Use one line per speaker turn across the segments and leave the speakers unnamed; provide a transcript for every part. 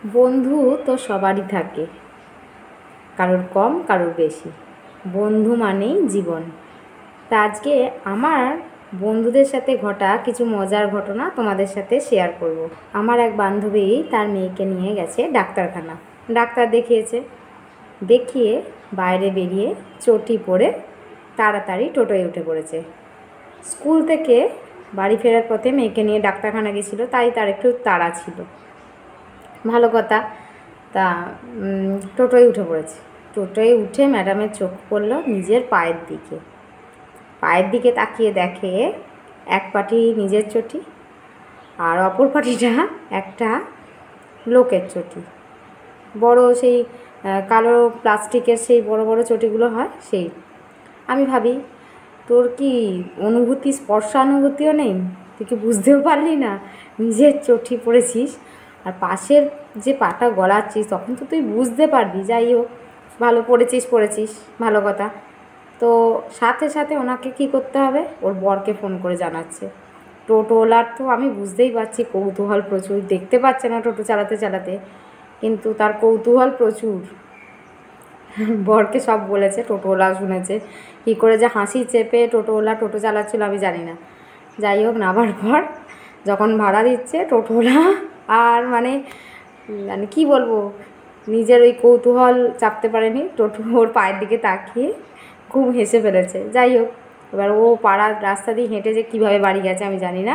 বন্ধু তো সবারই থাকে, কারোর কম কারোর বেশি। বন্ধু মানেই জীবন। তা আজকে আমার বন্ধুদের সাথে ঘটা কিছু মজার ঘটনা তোমাদের সাথে শেয়ার করব। আমার এক বান্ধবী তার মেয়েকে নিয়ে গেছে ডাক্তারখানা। ডাক্তার দেখিয়েছে, দেখিয়ে বাইরে বেরিয়ে চটি পরে তাড়াতাড়ি টোটোয় উঠে পড়েছে। স্কুল থেকে বাড়ি ফেরার পথে মেয়েকে নিয়ে ডাক্তারখানা গেছিলো, তাই তার একটু তাড়া ছিল। ভালো কথা। তা টোটোয় উঠে পড়েছে। টোটোয় উঠে ম্যাডামের চোখ পড়লো নিজের পায়ের দিকে। পায়ের দিকে তাকিয়ে দেখে এক পাটি নিজের চটি আর অপর পাটিটা একটা লোকের চটি। বড় সেই কালো প্লাস্টিকের সেই বড় বড় চটিগুলো হয় সেই। আমি ভাবি, তোর কি অনুভূতি, স্পর্শানুভূতিও নেই? তুই কি বুঝতেও পারলি না নিজের চটি পরেছিস আর পাশের যে পাটা গলাচ্ছিস, তখন তো তুই বুঝতে পারবি। যাই হোক, ভালো পড়েছিস ভালো কথা। তো সাথে সাথে ওনাকে কি করতে হবে, ওর বরকে ফোন করে জানাচ্ছে। টোটোওয়ালার তো আমি বুঝতেই পারছি কৌতূহল প্রচুর, দেখতে পাচ্ছে না টোটো চালাতে চালাতে, কিন্তু তার কৌতূহল প্রচুর। বরকে সব বলেছে, টোটোওয়ালা শুনেছে। কী করে যে হাসি চেপে টোটোওয়ালা টোটো চালাচ্ছিল আমি জানি না। যাই হোক, নামার পর যখন ভাড়া দিচ্ছে টোটোওয়ালা আর মানে কী বলবো, নিজের ওই কৌতূহল চাপতে পারেনি, টোটো ওর পায়ের দিকে তাকিয়ে খুব হেসে ফেলেছে। যাই হোক, এবার ও পাড়ার রাস্তা দিয়ে হেঁটে যে কীভাবে বাড়ি গেছে আমি জানি না।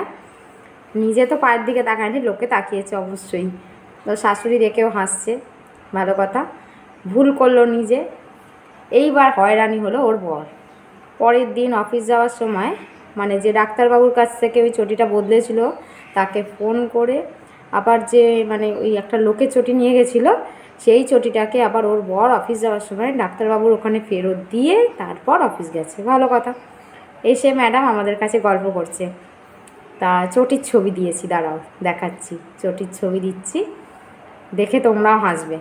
নিজে তো পায়ের দিকে তাকায়নি, লোকে তাকিয়েছে অবশ্যই। তো শাশুড়ি দেখেও হাসছে, ভালো কথা। ভুল করলো নিজে। এইবার হয়রানি হলো ওর বর। পরের দিন অফিস যাওয়ার সময় মানে যে ডাক্তারবাবুর কাছ থেকে ওই চটিটা বদলেছিল তাকে ফোন করে আবার যে মানে ওই একটা লোকের চটি নিয়ে গেছিলো, সেই চটিটাকে আবার ওর বর অফিস যাওয়ার সময় ডাক্তারবাবুর ওখানে ফেরত দিয়ে তারপর অফিস গেছে। ভালো কথা। এসে ম্যাডাম আমাদের কাছে গল্প করছে। তা চটির ছবি দিয়েছি, দাঁড়াও দেখাচ্ছি। চটির ছবি দিচ্ছি, দেখে তোমরাও হাসবে।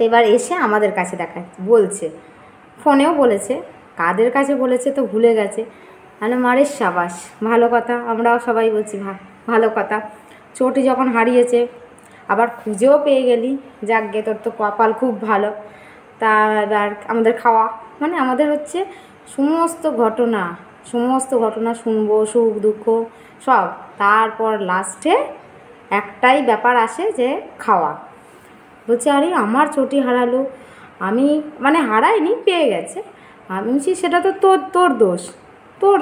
এবার এসে আমাদের কাছে বলছে, ফোনেও বলেছে, কাদের কাছে বলেছে তো ভুলে গেছে। তাহলে মারে সাবাস, ভালো কথা। আমরাও সবাই বলছি ভালো কথা। চটি যখন হারিয়েছে আবার খুঁজেও পেয়ে গেলি, যাকগে তোর তো কপাল খুব ভালো। তা এবার আমাদের খাওয়া মানে আমাদের হচ্ছে সমস্ত ঘটনা শুনবো, সুখ দুঃখ সব। তারপর লাস্টে একটাই ব্যাপার আসে যে খাওয়া। বলছে, আরে আমার চটি হারালো, আমি মানে হারাইনি, পেয়ে গেছে। আমি বলছি, সেটা তো তোর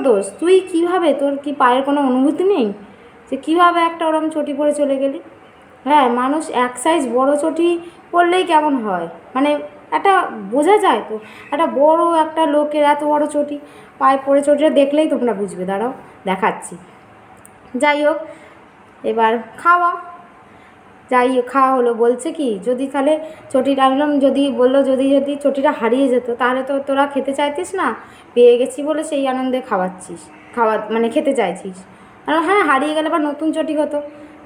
দোষ। তুই কীভাবে, তোর কি পায়ের কোনো অনুভূতি নেই যে কীভাবে একটা ওরম চটি পরে চলে গেলি? হ্যাঁ, মানুষ এক সাইজ বড় চটি পরলেই কেমন হয়, মানে একটা বোঝা যায় তো। একটা বড় একটা লোকের এত বড় চটি পায়ে পরে, চটিটা দেখলেই তোমরা বুঝবে। দাঁড়াও দেখাচ্ছি। যাই হোক, এবার খাওয়া হলো। বলছে কি, যদি তাহলে চটিটা আনলাম, যদি বললো যদি চটিটা হারিয়ে যেত তাহলে তো তোরা খেতে চাইতিস না, পেয়ে গেছি বলে সেই আনন্দে মানে খেতে চাইছিস। আর হ্যাঁ, হারিয়ে গেলে বা নতুন চটি হতো,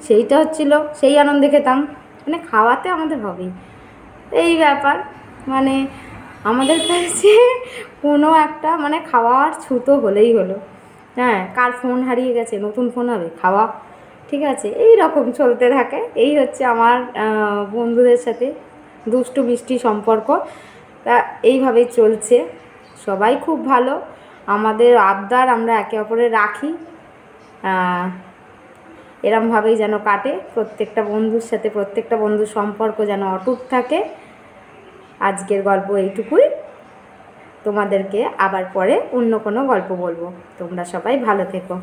সেইটা হচ্ছিল, সেই আনন্দে খেতাম। মানে খাওয়াতে আমাদের হবেই, এই ব্যাপার। মানে আমাদের কাছে কোনো একটা মানে খাওয়ার ছুতো হলেই হলো। হ্যাঁ, কার ফোন হারিয়ে গেছে, নতুন ফোন হবে, খাওয়া। ঠিক আছে, এই রকম চলতে থাকে। এই হচ্ছে আমার বন্ধুদের সাথে দুষ্টু মিষ্টি সম্পর্ক। তা এইভাবেই চলছে। সবাই খুব ভালো। আমাদের আবদার আমরা একে অপরে রাখি, এরমভাবেই যেন কাটে প্রত্যেকটা বন্ধুর সাথে। প্রত্যেকটা বন্ধুর সম্পর্ক যেন অটুট থাকে। আজকের গল্প এইটুকুই। তোমাদেরকে আবার পরে অন্য কোনো গল্প বলবো। তোমরা সবাই ভালো থেকো।